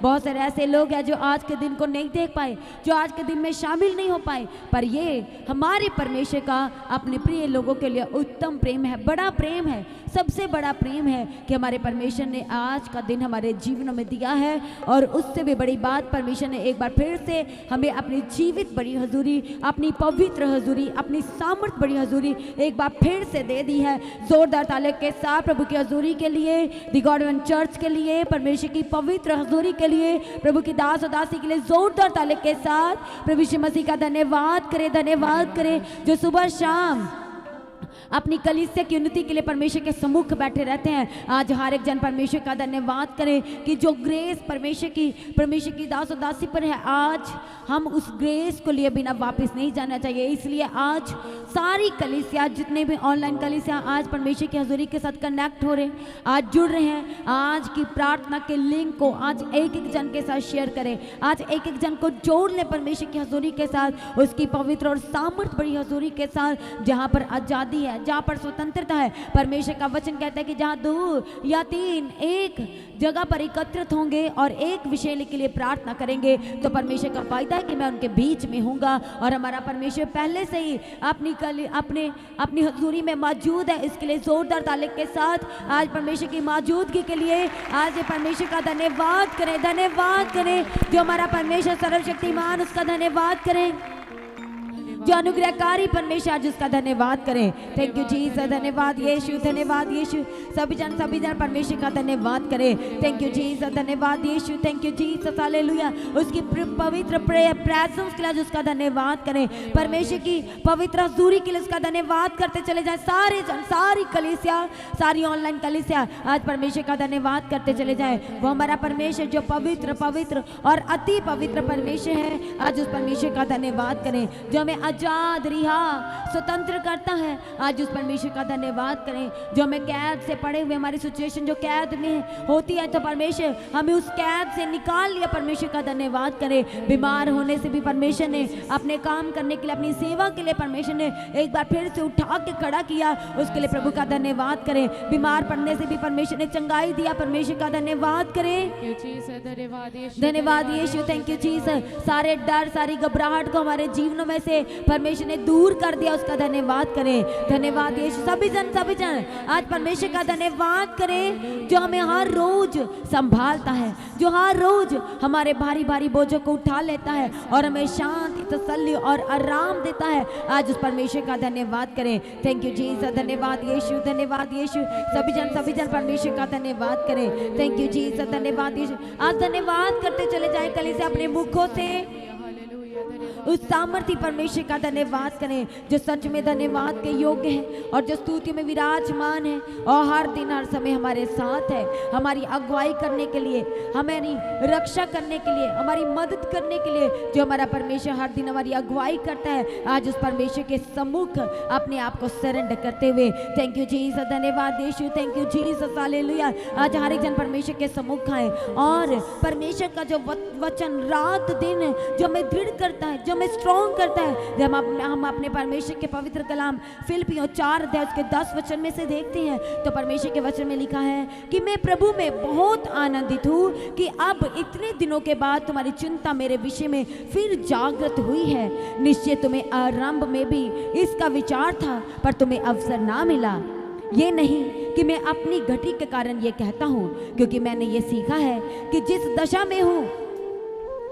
बहुत सारे ऐसे लोग हैं जो आज के दिन को नहीं देख पाए, जो आज के दिन में शामिल नहीं हो पाए, पर ये हमारे परमेश्वर का अपने प्रिय लोगों के लिए उत्तम प्रेम है, बड़ा प्रेम है, सबसे बड़ा प्रेम है कि हमारे परमेश्वर ने आज का दिन हमारे जीवनों में दिया है। और उससे भी बड़ी बात, परमेश्वर ने एक बार फिर से हमें अपनी जीवित बड़ी हजूरी, अपनी पवित्र हजूरी, अपनी सामर्थ बड़ी हजूरी एक बार फिर से दे दी है। जोरदार ताली के साथ प्रभु की हजूरी के लिए, दी गॉड गिवन चर्च के लिए, परमेश्वर की पवित्र हजूरी के लिए, प्रभु की दास और दासी के लिए जोरदार ताली के साथ प्रभु यीशु मसीह का धन्यवाद करें, धन्यवाद करें, जो सुबह शाम अपनी कलीसिया की उन्नति के लिए परमेश्वर के सम्मुख बैठे रहते हैं। आज हर एक जन परमेश्वर का धन्यवाद करें कि जो ग्रेस परमेश्वर की दास और दासी पर है, आज हम उस ग्रेस को लिए बिना वापस नहीं जाना चाहिए। इसलिए आज सारी कलीसिया, जितने भी ऑनलाइन कलीसिया आज परमेश्वर की हजूरी के साथ कनेक्ट हो रहे हैं, आज जुड़ रहे हैं, आज की प्रार्थना के लिंक को आज एक एक जन के साथ शेयर करें, आज एक एक जन को जोड़ लें परमेश्वर की हजूरी के साथ, उसकी पवित्र और सामर्थ बड़ी हजूरी के साथ, जहाँ पर आज़ादी है, जहाँ पर स्वतंत्रता है। परमेश्वर का वचन कहता है कि जहाँ 2 या 3 एक जगह पर एकत्रित होंगे और एक विषय के लिए प्रार्थना करेंगे, तो परमेश्वर का वायदा है कि मैं उनके बीच में हूँगा। और हमारा परमेश्वर पहले से ही अपनी हजूरी में मौजूद है। इसके लिए जोरदार ताली के साथ आज परमेश्वर की मौजूदगी के लिए आज परमेश्वर का धन्यवाद करें, धन्यवाद करें। जो हमारा परमेश्वर सर्वशक्तिमान, उसका धन्यवाद करें। जो अनुग्रहकारी परमेश्वर, आज उसका धन्यवाद करें। थैंक यू जीसस, धन्यवाद यीशु, धन्यवाद यीशु। सभी जन परमेश्वर का धन्यवाद करें। थैंक यू जीसस, धन्यवाद यीशु, थैंक यू जीसस, हालेलुया। उसकी पवित्र प्रेजेंस के लिए आज उसका धन्यवाद करें। परमेश्वर की पवित्र हजूरी के लिए उसका धन्यवाद करते चले जाएं। सारे जन, सारी कलीसिया, सारी ऑनलाइन कलीसिया आज परमेश्वर का धन्यवाद करते चले जाएं। वो हमारा परमेश्वर जो पवित्र पवित्र और अति पवित्र परमेश्वर है, आज उस परमेश्वर का धन्यवाद करें। जो हमें आजाद, रिहा, स्वतंत्र करता है, आज उस परमेश्वर का धन्यवाद करें। जो हमें कैद से पड़े हुए, हमारी सिचुएशन जो कैद में होती है, तो परमेश्वर हमें उस कैद से निकाल लिया, परमेश्वर का धन्यवाद करें। बीमार होने से भी परमेश्वर ने अपने काम करने के लिए, अपनी सेवा के लिए परमेश्वर ने एक बार फिर से उठा के खड़ा किया, उसके लिए प्रभु का धन्यवाद करें। बीमार पड़ने से भी परमेश्वर ने चंगाई दिया, परमेश्वर का धन्यवाद करें। धन्यवाद यीशु, थैंक यू जीसस। सारे डर, सारी घबराहट को हमारे जीवनों में से परमेश्वर ने दूर कर दिया, उसका धन्यवाद करें। धन्यवाद यीशु। सभी जन आज परमेश्वर का धन्यवाद करें, जो हमें हर रोज संभालता है, जो हर रोज हमारे भारी भारी बोझों को उठा लेता है और हमें शांति, तसल्ली और आराम देता है। आज उस परमेश्वर का धन्यवाद करें। थैंक यू जीसस, धन्यवाद यीशु, धन्यवाद यीशु। सभी जन परमेश्वर का धन्यवाद करें। थैंक यू जीसस, धन्यवाद यीशु। आज धन्यवाद करते चले जाएं कली से अपने मुखों से। उस सामर्थी परमेश्वर का धन्यवाद करें, जो सच में धन्यवाद के योग्य है और जो स्तुति में विराजमान है और हर दिन हर समय हमारे साथ है, हमारी अगुवाई करने के लिए, हमारी रक्षा करने के लिए, हमारी मदद करने के लिए। जो हमारा परमेश्वर हर दिन हमारी अगुवाई करता है, आज उस परमेश्वर के सम्मुख अपने आप को सरेंडर करते हुए, थैंक यू जीसस, धन्यवाद यीशु, थैंक यू जीसस, हालेलुया। आज हर एक जन परमेश्वर के सम्मुख आए और परमेश्वर का जो वचन रात दिन जो हमें दृढ़ करता है, जो हमें स्ट्रॉन्ग करता है, जब हम अपने परमेश्वर के पवित्र कलाम फिलिप्पियों 4 अध्याय उसके 10 वचन में से देखते हैं, तो परमेश्वर के वचन में लिखा है कि मैं प्रभु में बहुत आनंदित हूँ कि अब इतने दिनों के बाद तुम्हारी चिंता मेरे विषय में फिर जागृत हुई है। निश्चय तुम्हें आरंभ में भी इसका विचार था, पर तुम्हें अवसर ना मिला। ये नहीं कि मैं अपनी घटी के कारण ये कहता हूँ, क्योंकि मैंने ये सीखा है कि जिस दशा में हूँ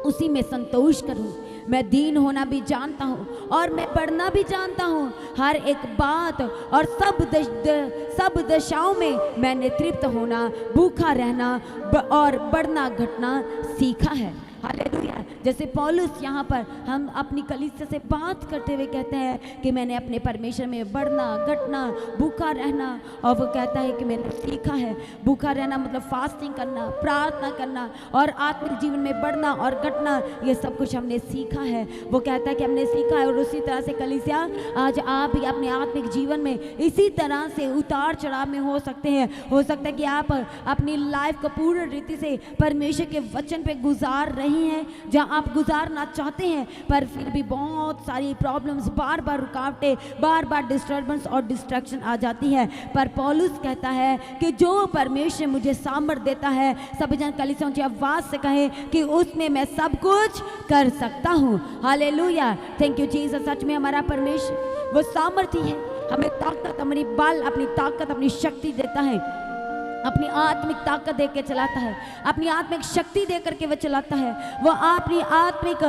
उसी में संतोष करूँ। मैं दीन होना भी जानता हूँ और मैं बढ़ना भी जानता हूँ। हर एक बात और सब दशाओं में मैंने तृप्त होना, भूखा रहना और बढ़ना घटना सीखा है। हालेलुया। जैसे पौलुस यहाँ पर हम अपनी कलीसिया से बात करते हुए कहते हैं कि मैंने अपने परमेश्वर में बढ़ना, घटना, भूखा रहना, और वो कहता है कि मैंने सीखा है। भूखा रहना मतलब फास्टिंग करना, प्रार्थना करना और आत्मिक जीवन में बढ़ना और घटना, ये सब कुछ हमने सीखा है। वो कहता है कि हमने सीखा है। और उसी तरह से कलीसिया, आज आप भी अपने आत्मिक जीवन में इसी तरह से उतार चढ़ाव में हो सकते हैं। हो सकता है कि आप अपनी लाइफ को पूर्ण रीति से परमेश्वर के वचन पे गुजार रहे नहीं है, जहाँ आप गुजारना चाहते हैं, पर फिर भी बहुत सारी प्रॉब्लम्स, बार बार रुकावटें, बार बार डिस्टर्बेंस और डिस्ट्रैक्शन आ जाती है। पर पौलुस कहता है कि जो परमेश्वर मुझे सामर्थ देता है, सभी जन कलीसिया ऊंची आवाज से कहें कि उसमें मैं सब कुछ कर सकता हूँ। Hallelujah, thank you Jesus. सच में हमारा परमेश्वर वो सामर्थी है, हमें ताकत, हमारी बल, अपनी ताकत, अपनी शक्ति देता है, अपनी आत्मिक ताकत दे के चलाता है, अपनी आत्मिक शक्ति दे करके वो चलाता है। वो अपनी आत्मिक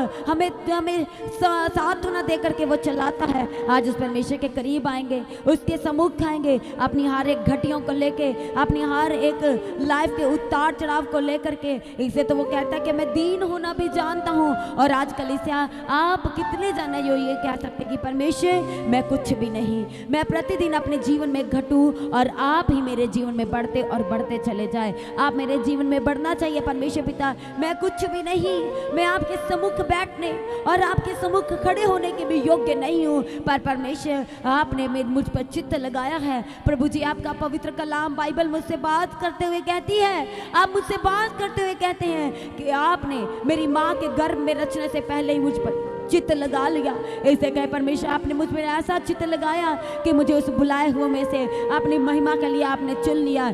हमें सांत्वना दे करके वो चलाता है। आज उस परमेश्वर के करीब आएंगे, उसके सम्मुख आएंगे, अपनी हर एक घटियों को लेके, अपनी हर एक लाइफ के उतार चढ़ाव को लेकर के। इसे तो वो कहता है कि मैं दीन होना भी जानता हूँ। और आज कलीसिया आप कितने जाने जो ये कह सकते कि परमेश्वर मैं कुछ भी नहीं, मैं प्रतिदिन अपने जीवन में घटूं और आप ही मेरे जीवन में बढ़ते और बढ़ते चले जाए। आप मेरे जीवन में बढ़ना चाहिए परमेश्वर पिता। मैं कुछ भी नहीं, मैं आपके सम्मुख बैठने और आपके सम्मुख खड़े होने के भी योग्य नहीं हूँ, पर परमेश्वर आपने मुझ पर चित्त लगाया है। प्रभु जी, आपका पवित्र कलाम बाइबल मुझसे बात करते हुए कहती है, आप मुझसे बात करते हुए कहते हैं कि आपने मेरी माँ के गर्भ में रचने से पहले ही मुझ पर चित्त लगा लिया। ऐसे कहे परमेश्वर, आपने मुझ पर ऐसा चित्त लगाया कि मुझे उस बुलाए हुए में से अपनी महिमा के लिए आपने चुन लिया।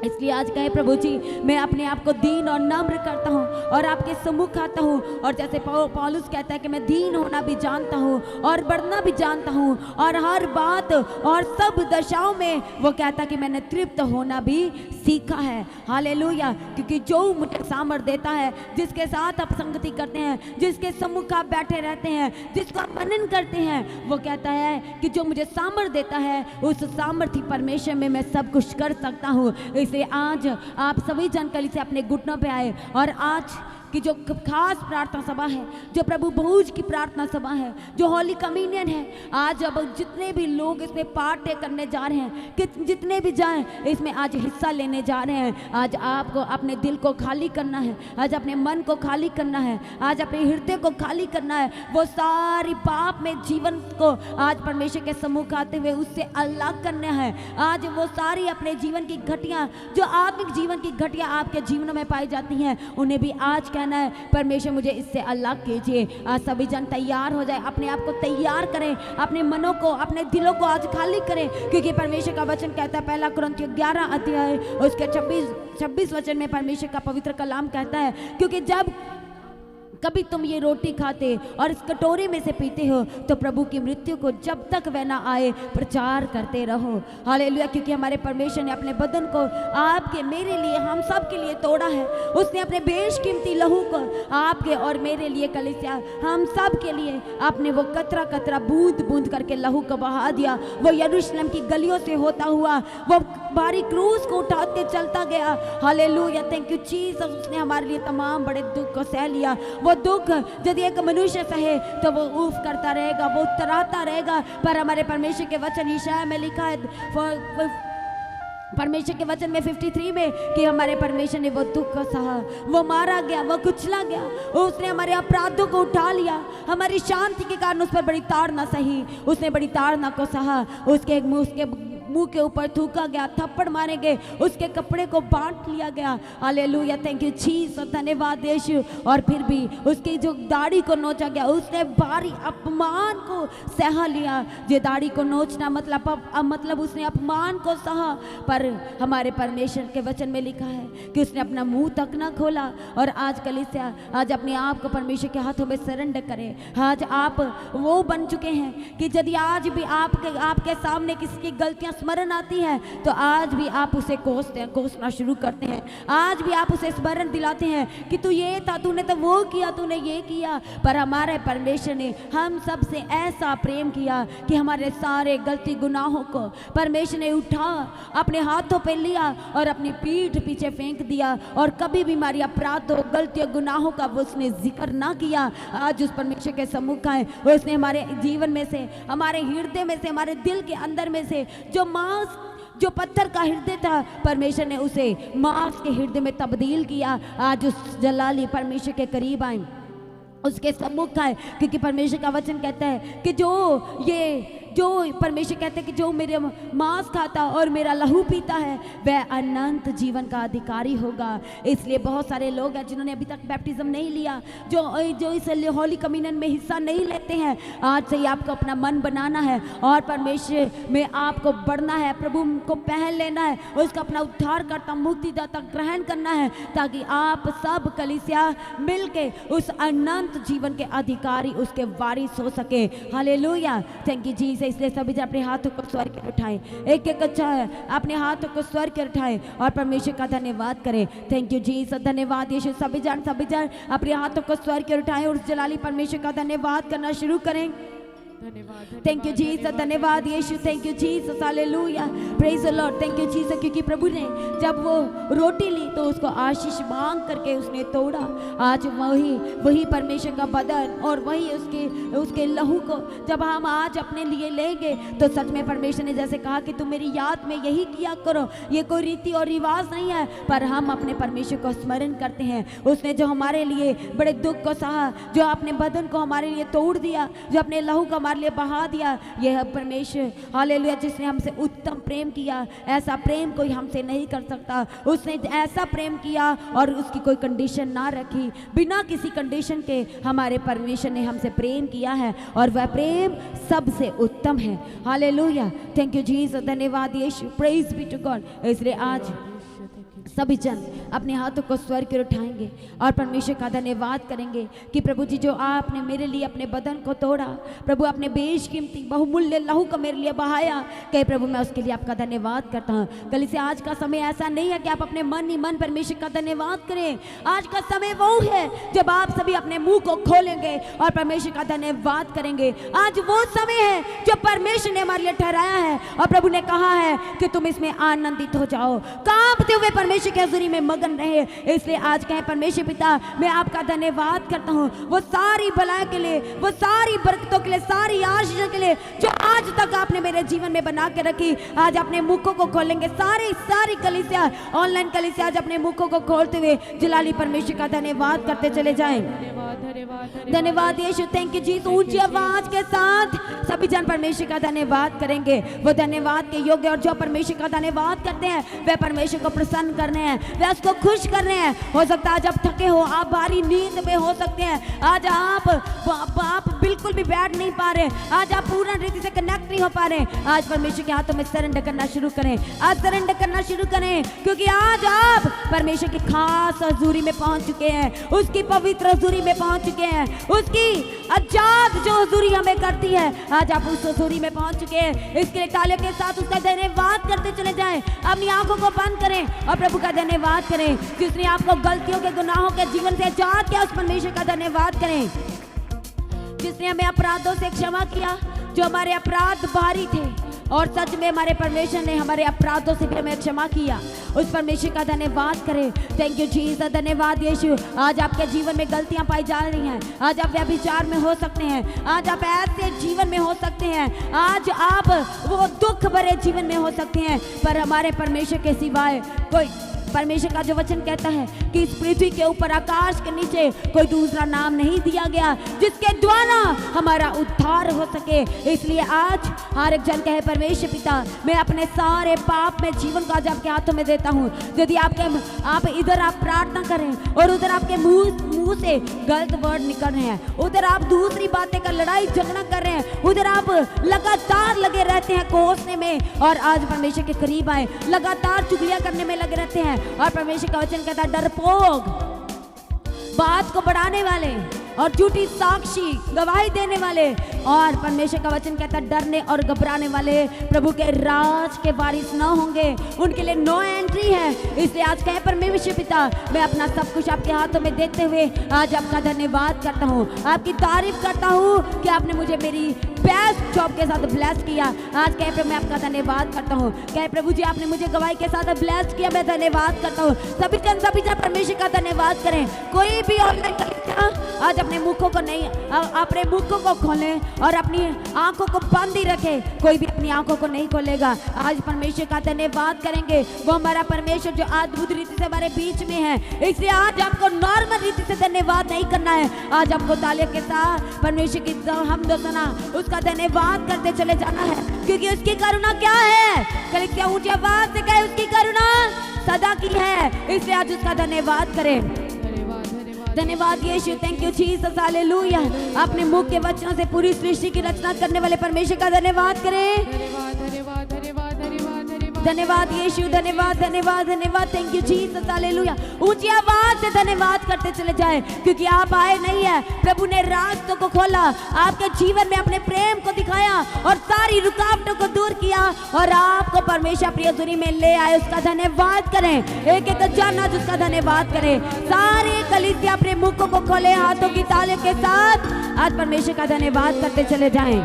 इसलिए आज कहे प्रभु जी, मैं अपने आप को दीन और नम्र करता हूँ और आपके सम्मुख आता हूँ। और जैसे पौलुस कहता है कि मैं दीन होना भी जानता हूँ और बढ़ना भी जानता हूँ, और हर बात और सब दशाओं में वो कहता कि मैंने तृप्त होना भी सीखा है। हालेलुया, क्योंकि जो मुझे सामर्थ देता है, जिसके साथ आप संगति करते हैं, जिसके सम्मुख आप बैठे रहते हैं, जिसका मनन करते हैं, वो कहता है कि जो मुझे सामर्थ देता है, उस सामर्थी परमेश्वर में मैं सब कुछ कर सकता हूँ। इसलिए आज आप सभी जानकारी से अपने घुटनों पे आए, और आज कि जो खास प्रार्थना सभा है, जो प्रभु भोज की प्रार्थना सभा है, जो होली कम्युनियन है, आज अब जितने भी लोग इसमें पार्ट करने जा रहे हैं, कि जितने भी जाएं इसमें आज हिस्सा लेने जा रहे हैं, आज आपको अपने दिल को खाली करना है, आज अपने मन को खाली करना है, आज अपने हृदय को खाली करना है। वो सारी पाप में जीवन को आज परमेश्वर के सम्मुख आते हुए उससे अलग करना है। आज वो सारी अपने जीवन की घटियाँ, जो आत्मिक जीवन की घटियाँ आपके जीवन में पाई जाती हैं, उन्हें भी आज कहना है परमेश्वर मुझे इससे अलग कीजिए। आज सभी जन तैयार हो जाए, अपने आप को तैयार करें, अपने मनों को, अपने दिलों को आज खाली करें, क्योंकि परमेश्वर का वचन कहता है, पहला कुरिन्थियों 11 अध्याय उसके 26 वचन में परमेश्वर का पवित्र कलाम कहता है, क्योंकि जब कभी तुम ये रोटी खाते और इस कटोरे में से पीते हो तो प्रभु की मृत्यु को जब तक वह ना आए प्रचार करते रहो। हालेलुया, क्योंकि हमारे परमेश्वर ने अपने बदन को आपके, मेरे लिए, हम सब के लिए तोड़ा है। उसने अपने बेशकीमती लहू को आपके और मेरे लिए, कलीसिया हम सब के लिए आपने वो कतरा कतरा बूंद बूंद करके लहू को बहा दिया। वो यरूशलेम की गलियों से होता हुआ वो भारी क्रूस को उठाते चलता गया। Hallelujah, thank you Jesus. उसने हमारे लिए तमाम बड़े दुख को सह लिया। वो दुख यदि एक मनुष्य सहे तो वो उफ करता रहेगा, वो तराता रहेगा, पर हमारे परमेश्वर के वचन यशायाह में लिखा है, परमेश्वर के वचन में 53 में, कि हमारे परमेश्वर ने वो दुख को सहा, वो मारा गया, वो कुचला गया, उसने हमारे अपराधों को उठा लिया, हमारी शांति के कारण उस पर बड़ी ताड़ना सही, उसने बड़ी ताड़ना को सहा, उसके मुंह के ऊपर थूका गया, थप्पड़ मारे गए, उसके कपड़े को बांट लिया गया। हालेलुया, थैंक यू जीसस, धन्यवाद यीशु। और फिर भी उसकी जो दाढ़ी को नोचा गया, उसने भारी अपमान को सहा लिया। ये दाढ़ी को नोचना मतलब उसने अपमान को सहा, पर हमारे परमेश्वर के वचन में लिखा है कि उसने अपना मुंह तक ना खोला। और आज कलीसिया, आज अपने आप को परमेश्वर के हाथों में सरेंडर करें। आज आप वो बन चुके हैं कि यदि आज भी आपके सामने किसी की गलतियां स्मरण आती है तो आज भी आप उसे कोसना शुरू करते हैं। आज भी आप उसे स्मरण दिलाते हैं कि तू ये था, तूने तो वो किया, तूने ये किया। पर हमारे परमेश्वर ने हम सब से ऐसा प्रेम किया कि हमारे सारे गलती गुनाहों को परमेश्वर ने उठा, अपने हाथों पे लिया और अपनी पीठ पीछे फेंक दिया, और कभी भी हमारी अपराधों, गलतियों, गुनाहों का वो उसने जिक्र ना किया। आज उस परमेश्वर के सम्मुख आए, उसने हमारे जीवन में से, हमारे हृदय में से, हमारे दिल के अंदर में से जो पत्थर का हृदय था, परमेश्वर ने उसे मांस के हृदय में तब्दील किया। आज उस जलाली परमेश्वर के करीब आए, उसके सम्मुख आए, क्योंकि परमेश्वर का वचन कहता है कि जो परमेश्वर कहते हैं कि जो मेरे मांस खाता और मेरा लहू पीता है वह अनंत जीवन का अधिकारी होगा। इसलिए बहुत सारे लोग हैं जिन्होंने अभी तक बैप्टिज्म नहीं लिया, जो इस होली कम्युनियन में हिस्सा नहीं लेते हैं। आज से ही आपको अपना मन बनाना है और परमेश्वर में आपको बढ़ना है, प्रभु को पहन लेना है, उसका अपना उद्धारकर्ता मुक्तिदाता ग्रहण करना है, ताकि आप सब कलीसिया मिलके उस अनंत जीवन के अधिकारी, उसके वारिस हो सके। Hallelujah, thank you Jesus. इसलिए सभी जन अपने हाथों को स्वर के उठाएं, एक एक अच्छा है अपने हाथों को स्वर के उठाएं और परमेश्वर का धन्यवाद करें। थैंक यू जीसस, धन्यवाद यीशु। सभी जन अपने हाथों को स्वर के उठाएं और उस जलाली परमेश्वर का धन्यवाद करना शुरू करें। थैंक यू जीसस, धन्यवाद यीशु, thank you Jesus, hallelujah, praise the Lord. Thank you Jesus, क्योंकि प्रभु ने जब वो रोटी ली तो उसको आशीष मांग करके उसने तोड़ा। आज वही परमेश्वर का बदन और वही उसके लहू को जब हम आज अपने लिए लेंगे तो सच में परमेश्वर ने जैसे कहा कि तुम मेरी याद में यही किया करो। ये कोई रीति और रिवाज नहीं है, पर हम अपने परमेश्वर को स्मरण करते हैं। उसने जो हमारे लिए बड़े दुख को सहा, जो अपने बदन को हमारे लिए तोड़ दिया, जो अपने लहू को हमारे लिए बहा दिया, यह है परमेश्वर, हालेलुया, जिसने हमसे उत्तम प्रेम किया। ऐसा प्रेम कोई हमसे नहीं कर सकता। उसने ऐसा प्रेम किया और उसकी कोई कंडीशन ना रखी, बिना किसी कंडीशन के हमारे परमेश्वर ने हमसे प्रेम किया है और वह प्रेम सबसे उत्तम है। हालेलुया, थैंक यू जीसस, धन्यवाद यीशु, प्रेज बी टू गॉड। इसलिए आज सभी जन अपने हाथों को स्वर के उठाएंगे और परमेश्वर का धन्यवाद करेंगे कि प्रभु जी जो आपने मेरे लिए अपने बदन को तोड़ा, प्रभु अपने बेशकीमती बहुमूल्य लहू को मेरे लिए बहाया, कहे प्रभु मैं उसके लिए आपका धन्यवाद करता हूँ। कल से आज का समय ऐसा नहीं है कि आप अपने मन ही मन परमेश्वर का धन्यवाद करें। आज का समय वो है जब आप सभी अपने मुंह को खोलेंगे और परमेश्वर का धन्यवाद करेंगे। आज वो समय है जो परमेश्वर ने हमारे लिए ठहराया है और प्रभु ने कहा है कि तुम इसमें आनंदित हो जाओ, कांपते हुए परमेश्वर की हज़ूरी में मगन रहे। इसलिए आज कहें परमेश्वर पिता मैं आपका धन्यवाद करता हूँ वो सारी भलाई के लिए, वो सारी बरकतों के लिए, सारी आशीषों के लिए जो आज तक आपने मेरे जीवन में बना के रखी। आज अपने मुखों को खोलेंगे सारी कलीसिया, ऑनलाइन कलीसिया, आज अपने मुखों को खोलते हुए जलाली परमेश्वर का धन्यवाद करते चले जाएं। धन्यवाद यीशु, थैंक यू जीसस। ऊंची आवाज के साथ सभी जन परमेश्वर का धन्यवाद करेंगे। वो धन्यवाद के योग्य और जो परमेश्वर का धन्यवाद करते हैं वे परमेश्वर को प्रसन्न करने हैं, वे उसको खुश करने हैं। हो सकता है आज आप थके हो, आप भारी नींद में हो सकते हैं, आज आप बिल्कुल भी बैठ नहीं पा रहे, आज आप पूर्ण रीति से कनेक्ट नहीं हो पा रहे। आज परमेश्वर के हाथों में सरेंडर करना शुरू करें, आज सरेंडर करना शुरू करें, क्योंकि आज आप परमेश्वर की खास हजूरी में पहुंच चुके हैं, उसकी पवित्र हजूरी में पहुंच चुके हैं, उसकी आजाद जो हजूरी हमें करती है, आज आप उस हजूरी में पहुंच चुके हैं। इसके लिए तालियों के साथ उसका धन्यवाद करते चले जाएं। अपनी आंखों को बंद करें और प्रभु का धन्यवाद करें जिसने आपको गलतियों के, गुनाहों के जीवन से आजाद किया। उस परमेश्वर का धन्यवाद करें जिसने हमें अपराधों से क्षमा किया, जो हमारे अपराध भारी थे और सच में हमारे परमेश्वर ने हमारे अपराधों से भी हमें क्षमा किया। उस परमेश्वर का धन्यवाद करें। थैंक यू जीसस, धन्यवाद यीशु। आज आपके जीवन में गलतियां पाई जा रही हैं, आज आप व्यभिचार में हो सकते हैं, आज आप ऐसे जीवन में हो सकते हैं, आज आप वो दुख भरे जीवन में हो सकते हैं, पर हमारे परमेश्वर के सिवाय कोई, परमेश्वर का जो वचन कहता है कि इस पृथ्वी के ऊपर आकाश के नीचे कोई दूसरा नाम नहीं दिया गया जिसके द्वारा हमारा उद्धार हो सके। इसलिए आज हर एक जन कहे परमेश्वर पिता मैं अपने सारे पाप में जीवन को आज आपके हाथों में देता हूँ। यदि आप इधर आप प्रार्थना करें और उधर आपके मुंह से गलत वर्ड निकल रहे हैं, उधर आप दूसरी बातें का लड़ाई झगड़ा कर रहे हैं, उधर आप लगातार लगे रहते हैं कोसने में, और आज परमेश्वर के करीब आए लगातार चुगलियां करने में लगे रहते हैं। और परमेश्वर का वचन कहता है डरपोक, बात को बढ़ाने वाले और झूठी साक्षी गवाही देने वाले, और परमेश्वर का वचन कहता है डरने और घबराने वाले प्रभु के राज के वारिस न होंगे, उनके लिए नो एंट्री है। इसलिए आज कहे परमेश्वर पिता मैं अपना सब कुछ आपके हाथों में देते हुए आज आपका धन्यवाद करता हूँ, आपकी तारीफ करता हूँ कि आपने मुझे मेरी बेस्ट जॉब के साथ ब्लेस किया। आज कहे प्रभु मैं आपका धन्यवाद करता हूँ। कहे प्रभु जी आपने मुझे गवाही के साथ ब्लेस किया, मैं धन्यवाद करता हूँ। सभी जन परमेश्वर का धन्यवाद करें। कोई भी ऑनलाइन आज अपने मुखों को नहीं, अपने मुखों को खोलें और अपनी आंखों को बंद ही रखें। कोई भी अपनी आंखों को नहीं खोलेगा। आज परमेश्वर का धन्यवाद करेंगे। वो हमारा परमेश्वर जो अद्भुत रीति से हमारे बीच में है, इसलिए आज आपको नॉर्मल रीति से धन्यवाद धन्यवाद नहीं करना है। आज आपको तालियों के साथ परमेश्वर की हमद व सना उसका धन्यवाद करते चले जाना है, क्योंकि उसकी करुणा क्या है। कलीसिया ऊंची आवाज से कहे उसकी करुणा सदा की है, इसलिए आज उसका धन्यवाद करें। धन्यवाद यीशु, थैंक यू जीसस, हालेलुया। अपने मुख के वचनों से पूरी सृष्टि की रचना करने वाले परमेश्वर का धन्यवाद करें। धन्यवाद यीशु, धन्यवाद धन्यवाद धन्यवाद, थैंक यू जीसस, हालेलुया। ऊंची आवाज से धन्यवाद करते चले जाएं, क्योंकि आप आए नहीं है, प्रभु ने रास्तों को खोला, आपके जीवन में अपने प्रेम को दिखाया और सारी रुकावटों को दूर किया और आपको परमेश्वर प्रिय धुनी में ले आए। उसका धन्यवाद करें, एक एक जाना उसका धन्यवाद करें। सारे कलीसिया अपने मुखों को खोले, हाथों की तालियों के साथ आज परमेश्वर का धन्यवाद करते चले जाएं।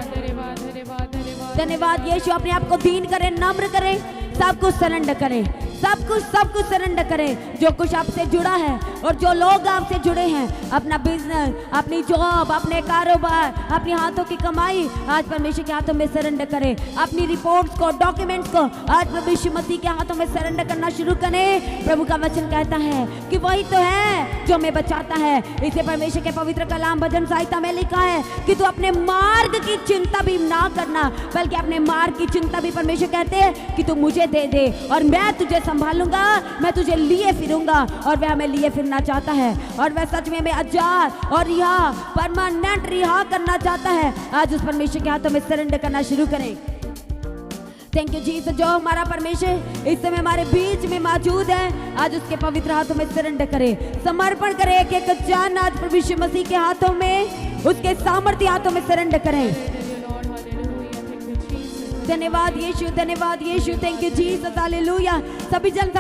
धन्यवाद यीशु। अपने आप को दीन करें, नम्र करें, सब कुछ सरेंडर करें, सब कुछ सरेंडर करें। जो कुछ आपसे जुड़ा है और जो लोग आपसे जुड़े हैं, अपना बिजनेस, अपनी जॉब, अपने कारोबार, अपने हाथों की कमाई आज परमेश्वर के हाथों में सरेंडर करें। अपनी रिपोर्ट्स को, डॉक्यूमेंट्स को आज प्रभु यीशु मसीह के हाथों में सरेंडर करना शुरू करें। प्रभु का वचन कहता है कि वही तो है जो हमें बचाता है। इसे परमेश्वर के पवित्र कलाम भजन संहिता में लिखा है कि तू अपने मार्ग की चिंता भी ना करना, बल्कि अपने मार्ग की चिंता भी परमेश्वर कहते हैं कि तू मुझे दे दे और मैं तुझे संभालूंगा, मैं तुझे लिए फिरूंगा। और वह हमें लिए फिरना चाहता है और वह सच में हमें आजाद और रिहा, परमानेंट रिहा करना चाहता है। आज उस परमेश्वर के हाथों में सरेंडर करना शुरू करें। Thank you Jesus. जो हमारा परमेश्वर इस समय हमारे बीच में मौजूद है, आज उसके पवित्र हाथों में सरेंडर करें, समर्पण करें। एक एक जान आज प्रभु यीशु मसीह के हाथों में, उसके सामर्थ्य हाथों में सरेंडर करें। धन्यवाद यीशु, धन्यवाद यीशु, थैंक यू जीसस, हालेलुया। सभी जन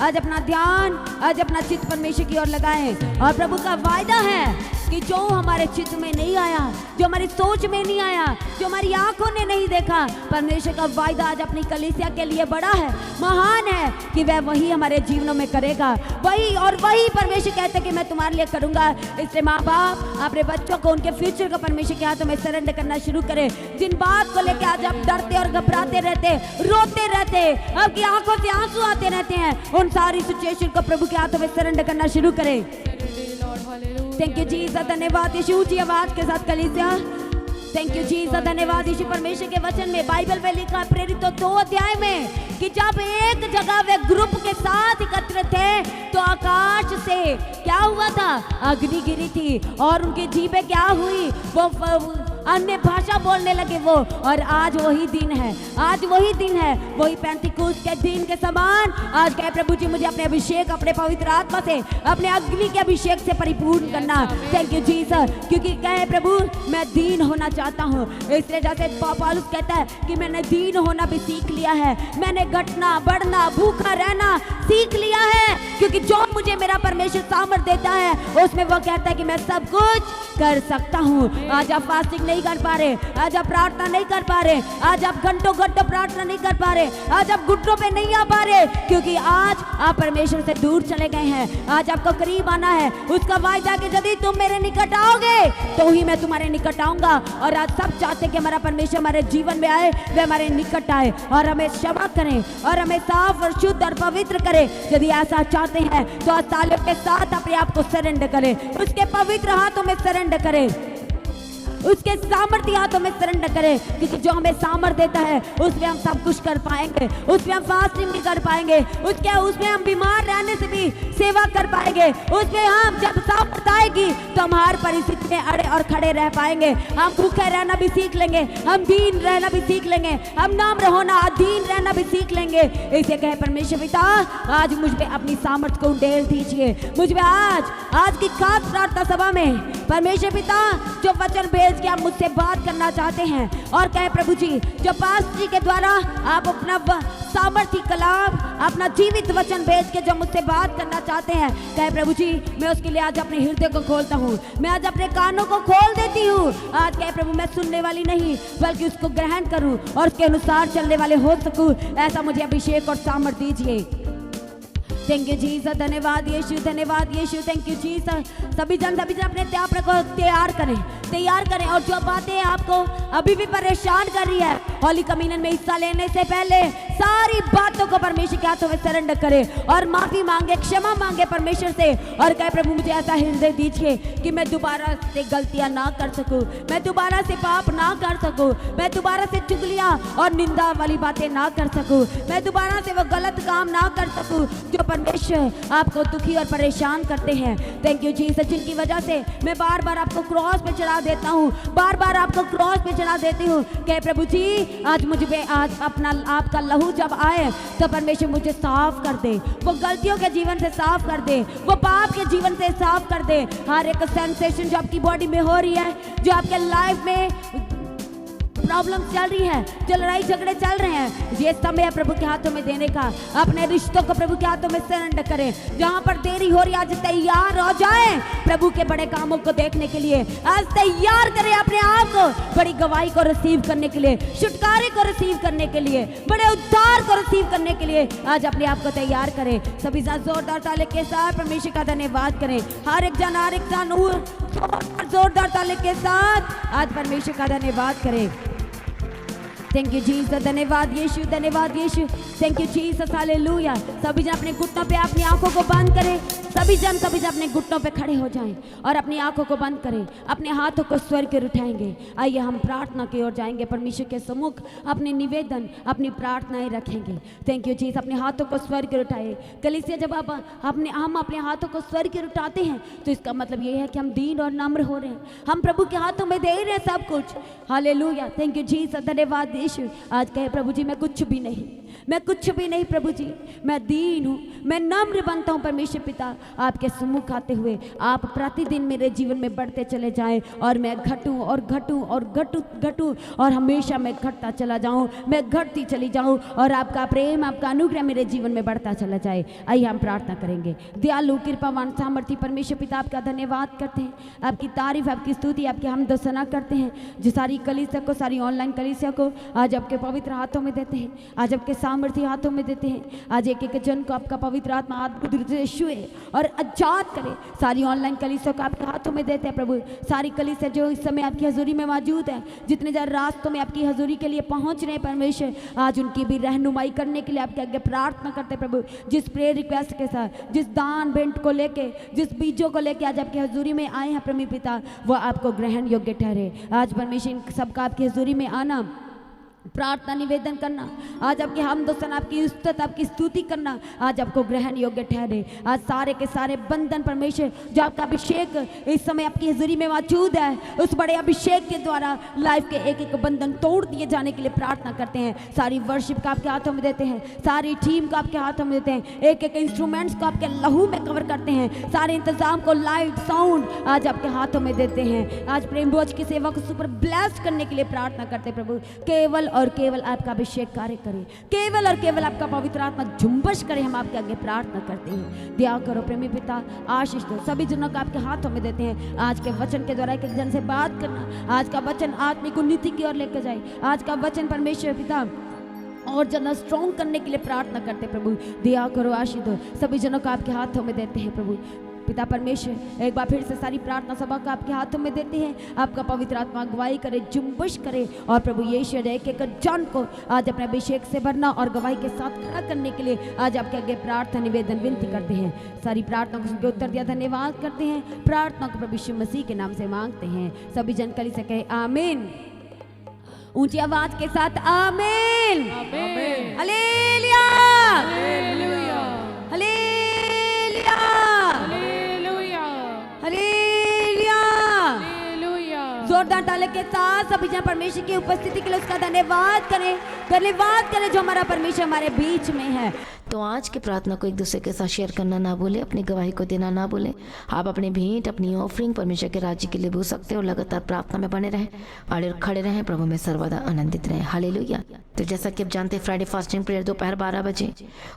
आज अपना ध्यान, आज अपना चित्त परमेश्वर की ओर लगाएं। और प्रभु का वायदा है कि जो हमारे चित्त में नहीं आया, जो हमारी सोच में नहीं आया, जो हमारी आंखों ने नहीं देखा, परमेश्वर का वायदा आज अपनी कलीसिया के लिए बड़ा है, महान है, कि वह वही हमारे जीवनों में करेगा। वही परमेश्वर कहते हैं कि मैं तुम्हारे लिए करूंगा। इसलिए माँ बाप अपने बच्चों को, उनके फ्यूचर को परमेश्वर के हाथों में सरेंडर करना शुरू करें। जिन बात को लेकर आज आप डरते और घबराते रहते, रोते रहते, आपकी आंखों से आंसू आते रहते हैं, उन सारी सिचुएशन को प्रभु के हाथों में सरेंडर करना शुरू करें। थैंक यू जीसस, धन्यवाद यीशु। ऊंची आवाज के साथ कलीसिया, थैंक यू जीसस, धन्यवाद यीशु। परमेश्वर के वचन में, बाइबल में लिखा है प्रेरितों 2 अध्याय में कि जब एक जगह वे ग्रुप के साथ एकत्रित थे तो आकाश से क्या हुआ था? अग्नि गिरी थी और उनकी जीभें क्या हुई? वो अन्य भाषा बोलने लगे वो। और आज वही दिन है, आज वही दिन है, वही पेंतिकुस्त के दिन के समान। आज कहे प्रभु जी मुझे अपने अभिषेक, अपने पवित्र आत्मा से, अपने अग्नि के अभिषेक से परिपूर्ण करना। थैंक यू जीसस, क्योंकि कहे प्रभु मैं दीन होना चाहता हूँ। इसलिए जैसे पौलुस कहता है कि मैंने दीन होना भी सीख लिया है, मैंने घटना, बढ़ना, भूखा रहना सीख लिया है, क्योंकि जो मुझे मेरा परमेश्वर सामर्थ देता है उसमें वो कहता है कि मैं सब कुछ कर सकता हूँ। आज आप फास्टिंग नहीं कर पा रहे, आज आप प्रार्थना नहीं कर पा रहे, आज आप घंटों प्रार्थना नहीं कर पा रहे, आज आप घुटनों पे नहीं आ पा रहे, क्योंकि आज आप परमेश्वर से दूर चले गए हैं। आज आपको करीब आना है। उसका वायदा कि यदि तुम मेरे निकट आओगे तो ही मैं तुम्हारे निकट आऊंगा। और आज सब चाहते हैं कि हमारा परमेश्वर हमारे जीवन में आए, वे हमारे निकट आए और हमें क्षमा करें और हमें साफ और शुद्ध और पवित्र करें। यदि ऐसा चाहते हैं तो आज तालियों के साथ अपने आप को सरेंडर करें, उसके पवित्र हाथों में सरेंडर करें, उसके सामर्थ्य हाथों में सरेंडर करें, क्योंकि जो हमें सामर्थ्य देता है उसमें हम सब कुछ कर पाएंगे, उसमें हम फास्टिंग भी कर पाएंगे, उसमें हम बीमार रहने से भी सेवा कर पाएंगे, उसमें हम जब सामर्थ्य आएगी तो हम हर परिस्थिति में अड़े और खड़े रह पाएंगे। हम भूखे रहना भी सीख लेंगे, हम दीन रहना भी सीख लेंगे, हम नम्र होना, अधीन रहना भी सीख लेंगे। इसे कहे परमेश्वर पिता आज मुझ पे अपनी सामर्थ्य को उंडेल दीजिए। मुझ में आज की खास प्रार्थना सभा में परमेश्वर पिता जो वचन भेज के आप मुझसे बात करना चाहते हैं, और कहे प्रभु जी जो पास्टर जी के द्वारा आप अपना सामर्थ्य कलाम, अपना जीवित वचन भेज के जो मुझसे बात करना चाहते हैं, कहे प्रभु जी मैं उसके लिए आज अपने हृदय को खोलता हूँ, मैं आज अपने कानों को खोल देती हूँ। आज कहे प्रभु मैं सुनने वाली नहीं बल्कि उसको ग्रहण करूँ और उसके अनुसार चलने वाले हो सकूँ। ऐसा मुझे अभिषेक और सामर्थ्य दीजिए। थैंक यू जीसस, धन्यवाद यीशु, धन्यवाद यीशु, थैंक यू जीसस। सभी जन अपने आप को तैयार करें और जो बातें आपको अभी भी परेशान कर रही है, होली कम्युनियन में हिस्सा लेने से पहले सारी बातों को परमेश्वर के हाथों में सरेंडर करे और माफी मांगे, क्षमा मांगे परमेश्वर से और कहे प्रभु मुझे ऐसा हृदय दीजिए कि मैं दोबारा से गलतियां ना कर सकूं, मैं दोबारा से पाप ना कर सकूं, मैं दोबारा से चुगलियां और निंदा वाली बातें ना कर सकूं, मैं दोबारा से वो गलत काम ना कर सकूं जो परमेश्वर आपको दुखी और परेशान करते हैं। थैंक यू जीसस, जिनकी वजह से मैं बार बार आपको क्रॉस पे चढ़ा देता हूँ, बार बार आपको क्रॉस पे चढ़ा देती हूँ। कहे प्रभु जी आज मुझ पे आज अपना आपका लहू जब आए तो परमेश्वर मुझे साफ कर दे, वो गलतियों के जीवन से साफ कर दे, वो पाप के जीवन से साफ कर दे। हर एक सेंसेशन जो आपकी बॉडी में हो रही है, जो आपके लाइफ में प्रॉब्लम चल रही है, जो लड़ाई झगड़े चल रहे हैं, ये समय प्रभु के हाथों में देने का। अपने रिश्तों को प्रभु के हाथों में सरेंडर करें। जहां पर देरी हो रही है आज तैयार हो जाएं प्रभु के बड़े कामों को देखने के लिए। आज तैयार करें अपने आप को बड़ी गवाही को रिसीव करने के लिए, छुटकारे को रिसीव करने के लिए, बड़े उद्धार को रिसीव करने के लिए आज अपने आप को तैयार करें। सभी साथ जोरदार ताले के साथ परमेश्वर का धन्यवाद करें। हर एक जन जोरदार ताले के साथ आज परमेश्वर का धन्यवाद करें। थैंक यू जीसस, धन्यवाद यीशु, धन्यवाद यीशु, थैंक यू जीसस, हालेलुया। सभी जन अपने घुटनों पे अपनी आंखों को बंद करें। सभी जन अपने घुटनों पे खड़े हो जाएं और अपनी आंखों को बंद करें, अपने हाथों को स्वर्ग की ओर उठाएंगे। आइए हम प्रार्थना की ओर जाएंगे, परमेश्वर के सम्मुख अपने निवेदन अपनी प्रार्थनाएं रखेंगे। थैंक यू जीसस, अपने हाथों को स्वर्ग की ओर उठाए। कलीसिया जब हम अपने हाथों को स्वर्ग की ओर उठाते हैं तो इसका मतलब ये है कि हम दीन और नम्र हो रहे हैं, हम प्रभु के हाथों में दे रहे हैं सब कुछ। हालेलुया, थैंक यू जीसस, धन्यवाद यीशु। आज कहे प्रभु जी मैं कुछ भी नहीं, मैं कुछ भी नहीं प्रभु जी, मैं दीन हूँ, मैं नम्र बनता हूँ परमेश्वर पिता। आपके सम्मुख आते हुए आप प्रतिदिन मेरे जीवन में बढ़ते चले जाएं और मैं घटूं और घटूं और घटूं और हमेशा मैं घटता चला जाऊं, मैं घटती चली जाऊं और आपका प्रेम, आपका अनुग्रह मेरे जीवन में बढ़ता चला जाए। आइए हम प्रार्थना करेंगे। दयालु कृपावान सामर्थी परमेश्वर पिता आपका धन्यवाद करते हैं, आपकी तारीफ, आपकी स्तुति, आपकी हमद व सना करते हैं। जो सारी कलीसिया को, सारी ऑनलाइन कलीसिया को आज आपके पवित्र हाथों में देते हैं, आज आपके सामर्थी हाथों में देते हैं। आज एक एक जन को आपका पवित्र आत्मा अद्भुत से छुए और आजाद करे। सारी ऑनलाइन कलीसिया को आपके हाथों में देते हैं प्रभु। सारी कलीसिया जो इस समय आपकी हजूरी में मौजूद है, जितने ज़्यादा रास्तों में आपकी हजूरी के लिए पहुंच रहे हैं परमेश्वर, आज उनकी भी रहनुमाई करने के लिए आपके आगे प्रार्थना करते हैं प्रभु। जिस प्रेयर रिक्वेस्ट के साथ, जिस दान भेंट को लेके, जिस बीजों को लेके आज आपकी हजूरी में आए हैं परमेश्वर पिता, वो आपको ग्रहण योग्य ठहरे। आज परमेश्वर इन सबका आपकी हजूरी में आना, प्रार्थना निवेदन करना, आज आपके हमद सना, आपकी उस्तत, आपकी स्तुति करना आज आपको ग्रहण योग्य ठहरे। आज सारे के सारे बंधन परमेश्वर जो आपका अभिषेक इस समय आपकी हजूरी में मौजूद है, उस बड़े अभिषेक के द्वारा लाइफ के एक एक बंधन तोड़ दिए जाने के लिए प्रार्थना करते हैं। सारी वर्शिप का आपके हाथों में देते हैं, सारी टीम को आपके हाथों में देते हैं, एक एक इंस्ट्रूमेंट्स को आपके लहू में कवर करते हैं, सारे इंतजाम को, लाइट, साउंड आज आपके हाथों में देते हैं। आज प्रेम भोज की सेवा को सुपर ब्लेस करने के लिए प्रार्थना करते हैं प्रभु। केवल और केवल आपका अभिषेक कार्य करे, केवल और केवल आपका पवित्र आत्मा झुंबश करे, हम आपके आगे प्रार्थना करते हैं। दया करो प्रेमी पिता, आशीष दो। सभी जनों को आपके हाथों में देते हैं। आज के वचन के द्वारा एक एक जन से बात करना, आज का वचन आत्मिक उन्नति की ओर लेकर जाए। आज का वचन परमेश्वर पिता और जना स्ट्रॉन्ग करने के लिए प्रार्थना करते हैं प्रभु। दया करो, आशीष दो। सभी जनों को आपके हाथों में देते हैं प्रभु पिता परमेश्वर। एक बार फिर से सारी प्रार्थना सभा को आपके हाथों में देते हैं। आपका पवित्र आत्मा अगुवाई करे, जुम्बश करे और प्रभु यीशु एक एक जन को आज अपने अभिषेक से भरना और गवाही के साथ खड़ा करने के लिए आज आपके आगे प्रार्थना निवेदन विनती करते हैं। सारी प्रार्थना को सुनकर उत्तर दिया धन्यवाद करते हैं। प्रार्थना को प्रभु यीशु मसीह के नाम से मांगते हैं। सभी जन कली से कहे आमीन, ऊंची आवाज के साथ आमीन, आमीन, hallelujah, hallelujah, hallelujah, hallelujah, hallelujah. जोरदार ताली के साथ सभी जन परमेश्वर की उपस्थिति के लिए उसका धन्यवाद करें, धन्यवाद करें जो हमारा परमेश्वर हमारे बीच में है। तो आज की प्रार्थना को एक दूसरे के साथ शेयर करना ना भूलें, अपनी गवाही को देना ना भूलें। आप अपने भेंट, अपनी ऑफरिंग परमेश्वर के राज्य के लिए भूल सकते हैं और लगातार प्रार्थना में बने रहें और खड़े रहें, प्रभु में सर्वदा आनंदित रहें। हालेलुया। तो जैसा कि आप जानते हैं, फ्राइडे फास्टिंग प्रेयर दोपहर 12 बजे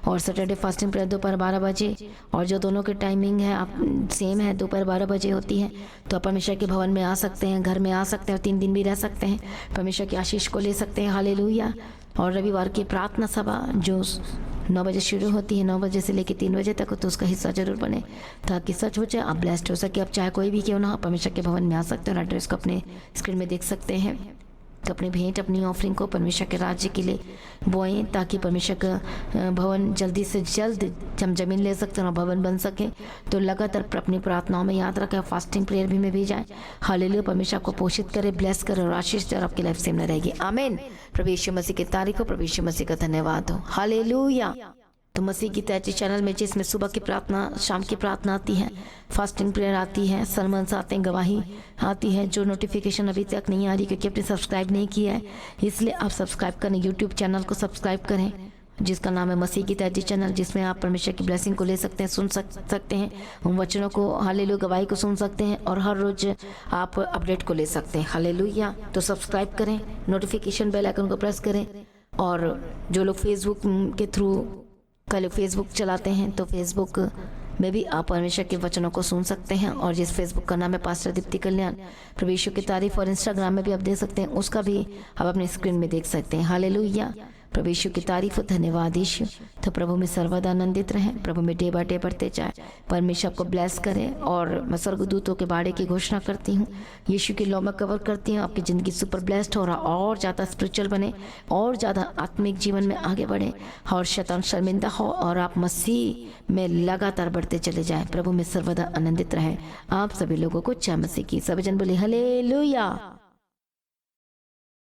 और सैटरडे फास्टिंग प्रेयर दोपहर 12 बजे, और जो दोनों की टाइमिंग है आप सेम है, दोपहर 12 बजे होती है। तो आप परमेश्वर के भवन में आ सकते हैं, घर में आ सकते हैं और 3 दिन भी रह सकते हैं, परमेश्वर की आशीष को ले सकते हैं। हालेलुया। और रविवार की प्रार्थना सभा जो 9 बजे शुरू होती है, 9 बजे से लेकर 3 बजे तक, तो उसका हिस्सा जरूर बने ताकि सच हो जाए, आप ब्लेस्ड हो सके। आप चाहे कोई भी क्यों ना, परमेश्वर के भवन में आ सकते हैं और एड्रेस को अपने स्क्रीन में देख सकते हैं। तो अपनी भेंट अपनी ऑफरिंग को परमेश्वर के राज्य के लिए बोएं, ताकि परमेश्वर का भवन जल्दी से जल्द हम जमीन ले सकते हैं और भवन बन सके। तो लगातार अपनी प्रार्थनाओं में याद रखें, फास्टिंग प्रेयर भी में जाएं। हालेलुया, परमेश्वर आपको पोषित करे, ब्लेस करे और आशीष दे और आपकी लाइफ सेम न रहेगी। आमीन। प्रभु यीशु मसीह की तारीफ हो, प्रभु यीशु मसीह का धन्यवाद हो। हालेलुया। तो मसीह की तैयारी चैनल में जिसमें सुबह की प्रार्थना, शाम की प्रार्थना आती है, फास्टिंग प्रेयर आती है, सरमन्स आते हैं, गवाही आती है। जो नोटिफिकेशन अभी तक नहीं आ रही क्योंकि आपने सब्सक्राइब नहीं किया है, इसलिए आप सब्सक्राइब करें, यूट्यूब चैनल को सब्सक्राइब करें जिसका नाम है मसीह की तैयारी चैनल, जिसमें आप परमेश्वर की ब्लेसिंग को ले सकते हैं, सुन सकते हैं, उन वचनों को, हालेलुया, गवाही को सुन सकते हैं और हर रोज आप अपडेट को ले सकते हैं। हालेलुया। तो सब्सक्राइब करें, नोटिफिकेशन बेल आइकन को प्रेस करें। और जो लोग फेसबुक के थ्रू कल फेसबुक चलाते हैं तो फेसबुक में भी आप परमेश्वर के वचनों को सुन सकते हैं। और जिस फेसबुक का नाम है पास्टर दीप्ति कल्याण, प्रभु यीशु की तारीफ, और इंस्टाग्राम में भी आप देख सकते हैं, उसका भी आप अपने स्क्रीन में देख सकते हैं। हालेलुया, प्रभु यीशु की तारीफ हो, धन्यवाद यीशु। तो प्रभु में सर्वदा आनंदित रहें, प्रभु में डे बाय डे बढ़ते जाए, परमेश्वर आपको ब्लेस करें। और मैं स्वर्गदूतों के बाड़े की घोषणा करती हूँ, यीशु की लौ में कवर करती हूँ, आपकी ज़िंदगी सुपर ब्लेस्ड हो रहा, और ज़्यादा स्पिरिचुअल बने, और ज़्यादा आत्मिक जीवन में आगे बढ़े, और शैतान शर्मिंदा हो, और आप मसीह में लगातार बढ़ते चले जाएं। प्रभु में सर्वदा आनंदित रहें। आप सभी लोगों को जय मसीह की। सभी जन बोले हालेलुया।